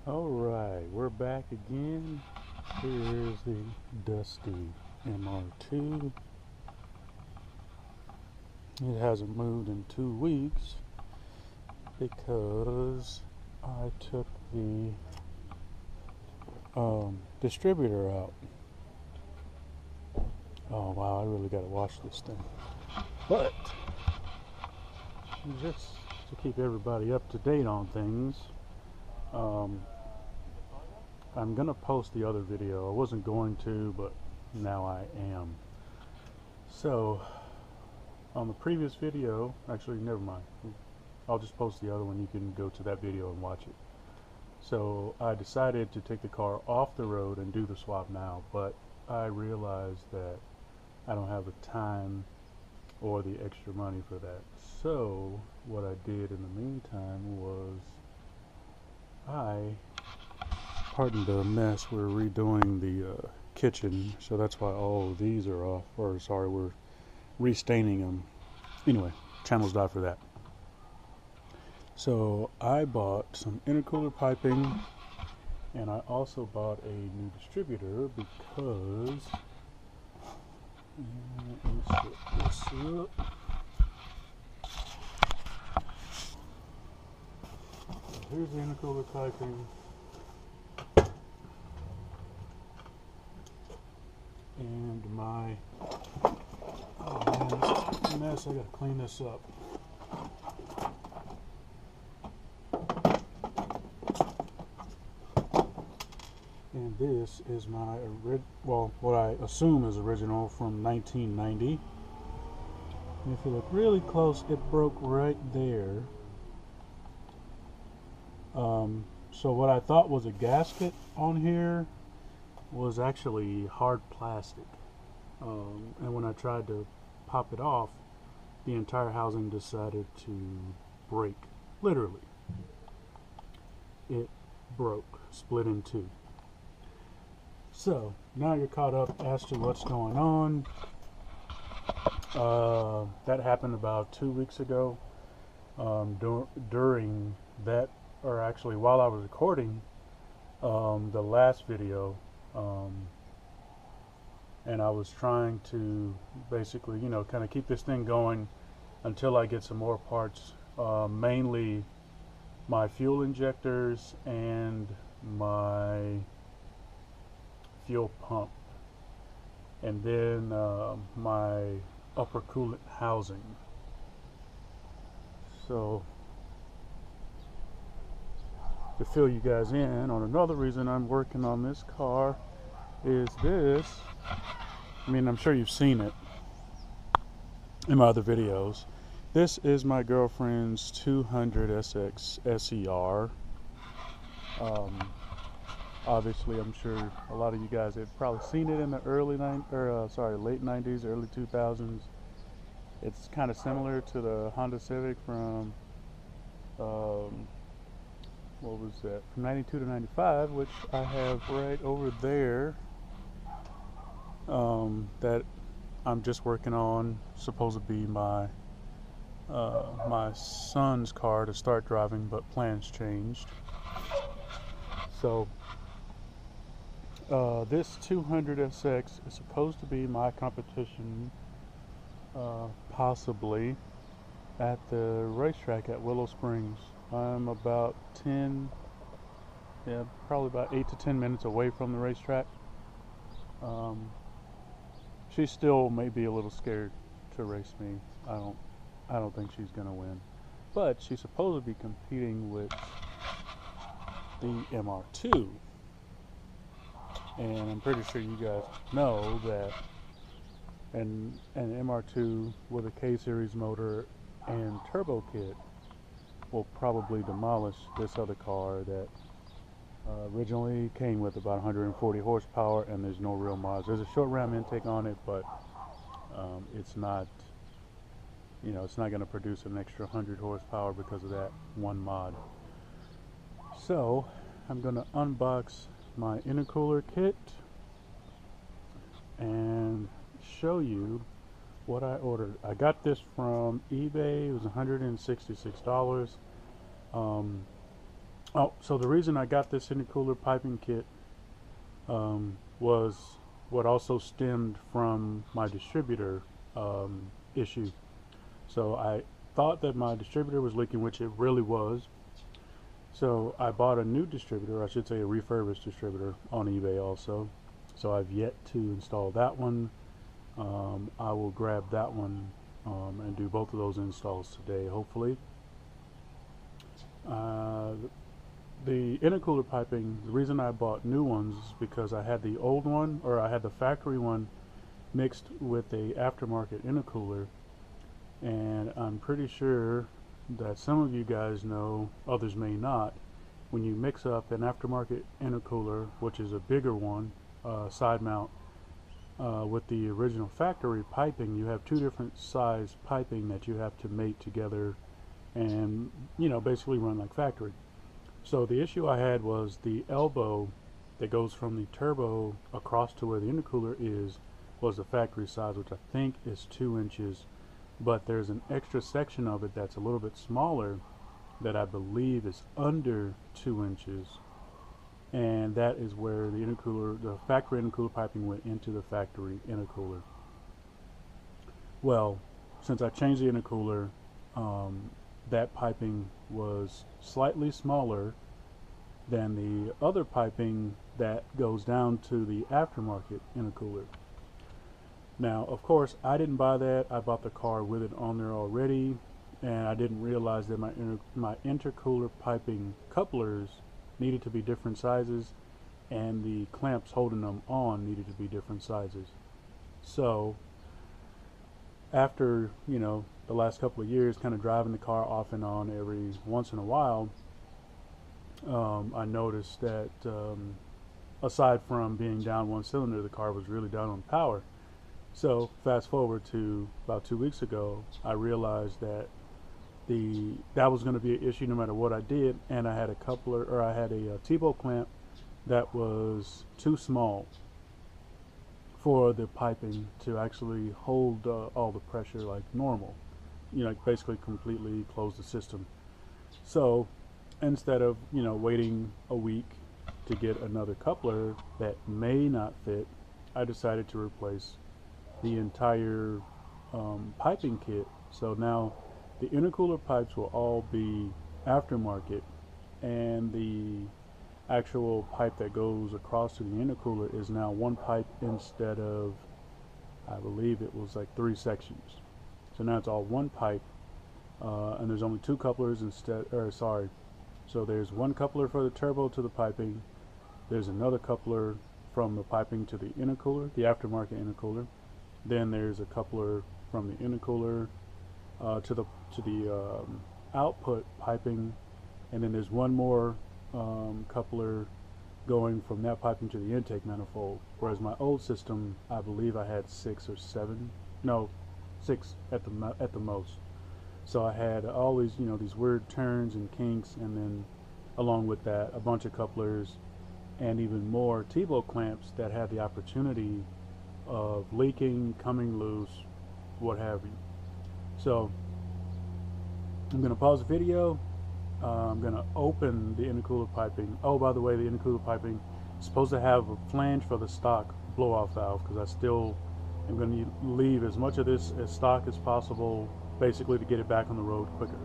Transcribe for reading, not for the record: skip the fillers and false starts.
Alright, we're back again. Here is the dusty MR2. It hasn't moved in 2 weeks because I took the distributor out. Oh wow, I really gotta wash this thing. But just to keep everybody up to date on things, I'm gonna post the other video. I wasn't going to, but now I am. So on the previous video, actually never mind, I'll just post the other one. You can go to that video and watch it. So I decided to take the car off the road and do the swap now, but I realized that I don't have the time or the extra money for that. So what I did in the meantime was pardon the mess, we're redoing the kitchen, so that's why all of these are off, or sorry, we're restaining them. Anyway, channels die for that. So I bought some intercooler piping, and I also bought a new distributor because let me set this up. So here's the intercooler piping. And my, oh man, this is a mess. I gotta clean this up. And this is my what I assume is original from 1990. And if you look really close, it broke right there. So what I thought was a gasket on here was actually hard plastic, and when I tried to pop it off, the entire housing decided to break. Literally, it broke, split in two. So now you're caught up as to what's going on. That happened about 2 weeks ago. During that, or actually while I was recording the last video, and I was trying to basically, kind of keep this thing going until I get some more parts, mainly my fuel injectors and my fuel pump, and then my upper coolant housing. So to fill you guys in on another reason I'm working on this car is this. I mean, I'm sure you've seen it in my other videos. This is my girlfriend's 200 SX SER. Obviously, I'm sure a lot of you guys have probably seen it in the late 90s, early 2000s. It's kind of similar to the Honda Civic from what was that, from 92 to 95, which I have right over there, that I'm just working on. Supposed to be my my son's car to start driving, but plans changed. So this 200 SX is supposed to be my competition, possibly at the racetrack at Willow Springs. I'm about probably about 8 to 10 minutes away from the racetrack. She still may be a little scared to race me. I don't think she's gonna win, but she's supposed to be competing with the MR2, and I'm pretty sure you guys know that an MR2 with a K-series motor and turbo kit will probably demolish this other car that originally came with about 140 horsepower, and there's no real mods. There's a short ram intake on it, but it's not, it's not going to produce an extra 100 horsepower because of that one mod. So I'm going to unbox my intercooler kit and show you what I ordered. I got this from eBay. It was $166. Oh, so the reason I got this intercooler piping kit was what also stemmed from my distributor issue. So I thought that my distributor was leaking, which it really was. So I bought a new distributor, I should say a refurbished distributor, on eBay also. So I've yet to install that one. I will grab that one and do both of those installs today, hopefully. The intercooler piping, the reason I bought new ones is because I had the old one, or I had the factory one mixed with a aftermarket intercooler, and I'm pretty sure that some of you guys know, others may not, when you mix up an aftermarket intercooler, which is a bigger one, side mount, with the original factory piping, you have two different size piping that you have to mate together and, you know, basically run like factory. So the issue I had was the elbow that goes from the turbo across to where the intercooler is was the factory size, which I think is 2 inches, but there's an extra section of it that's a little bit smaller that I believe is under 2 inches, and that is where the intercooler, the factory intercooler piping went into the factory intercooler. Well, since I changed the intercooler, that piping was slightly smaller than the other piping that goes down to the aftermarket intercooler. Now, of course, I didn't buy that. I bought the car with it on there already, and I didn't realize that my intercooler piping couplers needed to be different sizes, and the clamps holding them on needed to be different sizes. So after, you know, the last couple of years kind of driving the car off and on every once in a while, I noticed that aside from being down one cylinder, the car was really down on power. So fast forward to about 2 weeks ago, I realized that that was going to be an issue no matter what I did, and I had a coupler, or I had a T-bolt clamp that was too small for the piping to actually hold all the pressure like normal, you know, basically completely close the system. So instead of, you know, waiting a week to get another coupler that may not fit, I decided to replace the entire piping kit. So now the intercooler pipes will all be aftermarket, and the actual pipe that goes across to the intercooler is now one pipe instead of, I believe it was like 3 sections. So now it's all one pipe, and there's only 2 couplers instead, or sorry, so there's one coupler for the turbo to the piping, there's another coupler from the piping to the intercooler, the aftermarket intercooler, then there's a coupler from the intercooler to the output piping, and then there's one more coupler going from that piping to the intake manifold. Whereas my old system, I believe I had 6 or 7, no, 6 at the most. So I had all these, you know, these weird turns and kinks, and then along with that, a bunch of couplers and even more T-bolt clamps that had the opportunity of leaking, coming loose, what have you. So I'm going to pause the video. I'm going to open the intercooler piping. Oh, by the way, the intercooler piping is supposed to have a flange for the stock blow-off valve, because I still am going to leave as much of this as stock as possible, basically to get it back on the road quicker.